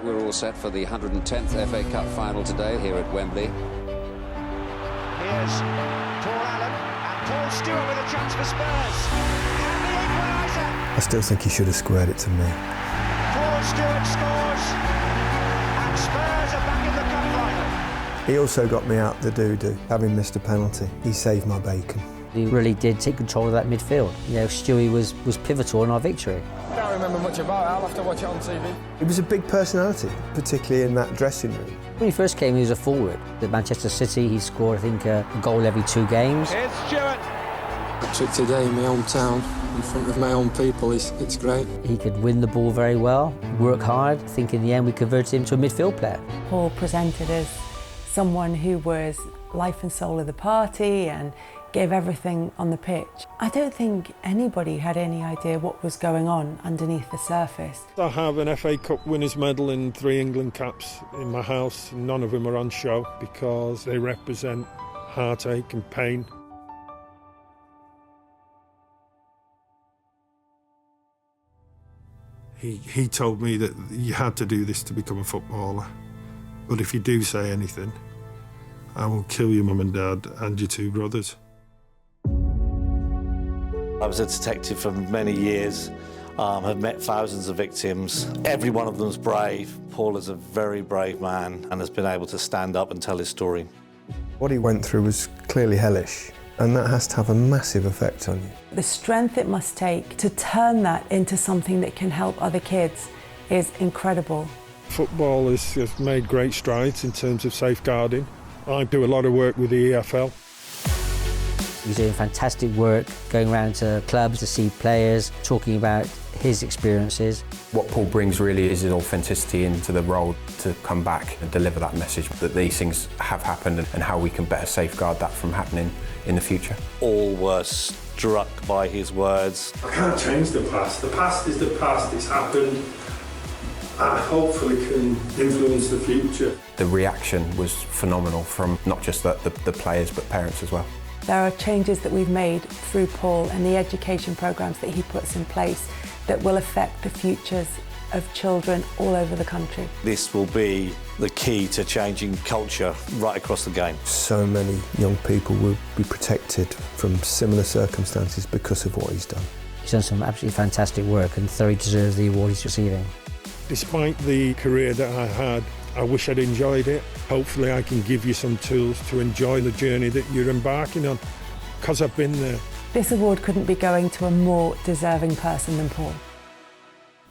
we're all set for the 110th FA Cup final today here at Wembley. Here's Paul Allen and Paul Stewart with a chance for Spurs. And the equaliser. I still think he should have squared it to me. Paul Stewart scores and Spurs are back in the cup final. He also got me out the doo-doo, having missed a penalty. He saved my bacon. He really did take control of that midfield. You know, Stewie was pivotal in our victory. I don't remember much about it. I'll have to watch it on TV. He was a big personality, particularly in that dressing room. When he first came, he was a forward. At Manchester City, he scored, I think, a goal every 2 games. Here's Stewart. Trick today in my own town, in front of my own people, it's great. He could win the ball very well, work hard. I think in the end we converted him to a midfield player. Paul presented as someone who was life and soul of the party and gave everything on the pitch. I don't think anybody had any idea what was going on underneath the surface. I have an FA Cup winners' medal and 3 England caps in my house. None of them are on show because they represent heartache and pain. He told me that you had to do this to become a footballer. But if you do say anything, I will kill your mum and dad and your 2 brothers. I was a detective for many years, have met thousands of victims. Every one of them's brave. Paul is a very brave man and has been able to stand up and tell his story. What he went through was clearly hellish, and that has to have a massive effect on you. The strength it must take to turn that into something that can help other kids is incredible. Football has made great strides in terms of safeguarding. I do a lot of work with the EFL. He's doing fantastic work, going around to clubs to see players, talking about his experiences. What Paul brings really is his authenticity into the role to come back and deliver that message that these things have happened and how we can better safeguard that from happening in the future. All were struck by his words. I can't change the past. The past is the past. It's happened. I hopefully can influence the future. The reaction was phenomenal from not just the players but parents as well. There are changes that we've made through Paul and the education programmes that he puts in place that will affect the futures of children all over the country. This will be the key to changing culture right across the game. So many young people will be protected from similar circumstances because of what he's done. He's done some absolutely fantastic work and thoroughly deserves the award he's receiving. Despite the career that I had, I wish I'd enjoyed it. Hopefully I can give you some tools to enjoy the journey that you're embarking on, because I've been there. This award couldn't be going to a more deserving person than Paul.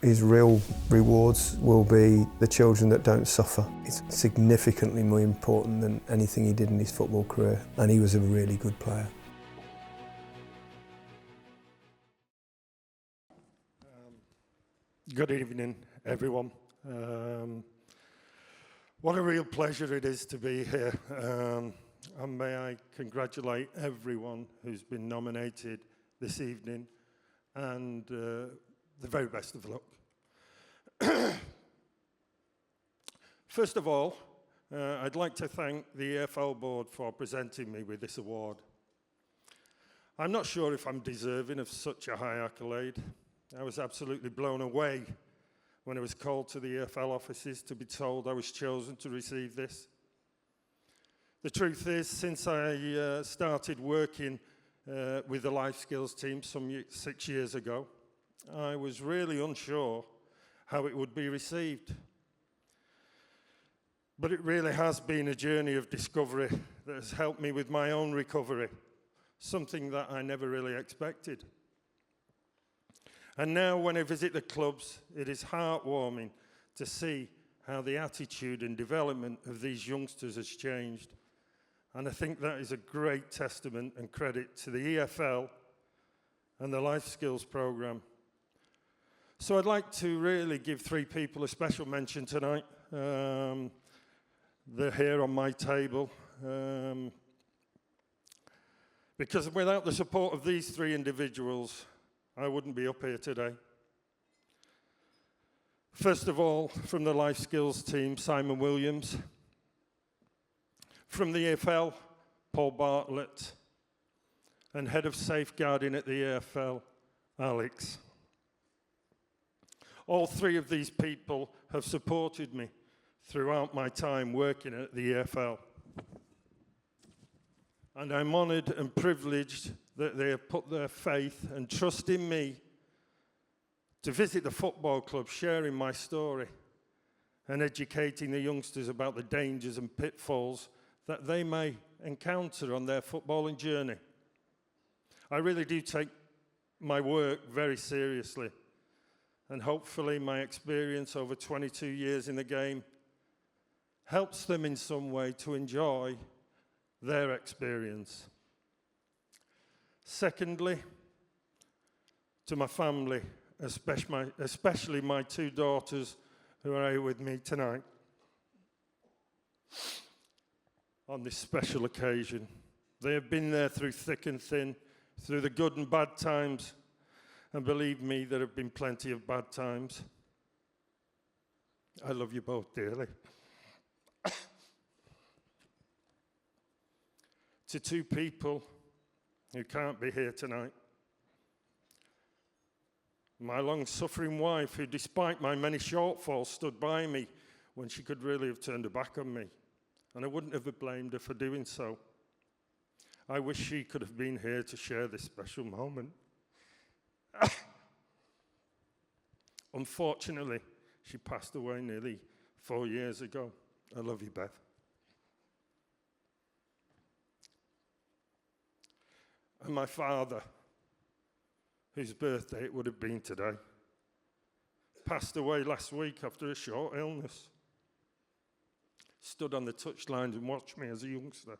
His real rewards will be the children that don't suffer. It's significantly more important than anything he did in his football career, and he was a really good player. Good evening, everyone. What a real pleasure it is to be here. And may I congratulate everyone who's been nominated this evening, and the very best of luck. First of all, I'd like to thank the EFL board for presenting me with this award. I'm not sure if I'm deserving of such a high accolade. I was absolutely blown away when I was called to the EFL offices to be told I was chosen to receive this. The truth is, since I started working with the life skills team some 6 years ago, I was really unsure how it would be received. But it really has been a journey of discovery that has helped me with my own recovery, something that I never really expected. And now when I visit the clubs, it is heartwarming to see how the attitude and development of these youngsters has changed. And I think that is a great testament and credit to the EFL and the Life Skills programme. So I'd like to really give 3 people a special mention tonight. They're here on my table. Because without the support of these 3 individuals, I wouldn't be up here today. First of all, from the Life Skills team, Simon Williams. From the EFL, Paul Bartlett. And Head of Safeguarding at the EFL, Alex. All three of these people have supported me throughout my time working at the EFL. And I'm honoured and privileged that they have put their faith and trust in me to visit the football club, sharing my story and educating the youngsters about the dangers and pitfalls that they may encounter on their footballing journey. I really do take my work very seriously, and hopefully my experience over 22 years in the game helps them in some way to enjoy their experience. Secondly, to my family, especially my two daughters who are here with me tonight on this special occasion. They have been there through thick and thin, through the good and bad times, and believe me, there have been plenty of bad times. I love you both dearly. To two people who can't be here tonight, my long-suffering wife, who despite my many shortfalls stood by me when she could really have turned her back on me, and I wouldn't have blamed her for doing so. I wish she could have been here to share this special moment. Unfortunately, she passed away nearly 4 years ago. I love you, Beth. And my father, whose birthday it would have been today, passed away last week after a short illness. Stood on the touchlines and watched me as a youngster,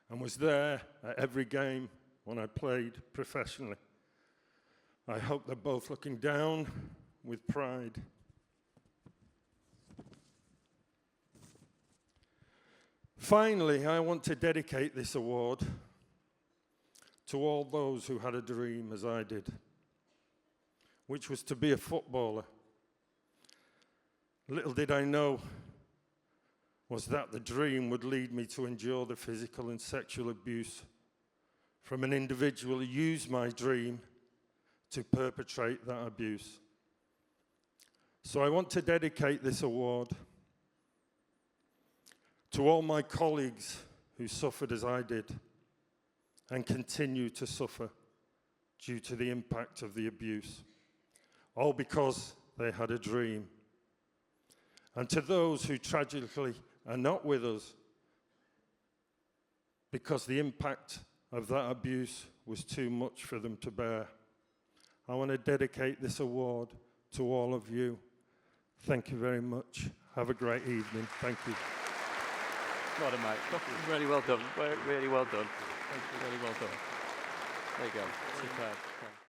and was there at every game when I played professionally. I hope they're both looking down with pride. Finally, I want to dedicate this award to all those who had a dream as I did, which was to be a footballer. Little did I know was that the dream would lead me to endure the physical and sexual abuse from an individual who used my dream to perpetrate that abuse. So I want to dedicate this award to all my colleagues who suffered as I did and continue to suffer due to the impact of the abuse, all because they had a dream. And to those who tragically are not with us because the impact of that abuse was too much for them to bear, I want to dedicate this award to all of you. Thank you very much. Have a great evening. Thank you. Well done, mate. Really well done. Really well done. Really well done. There you go. Superb.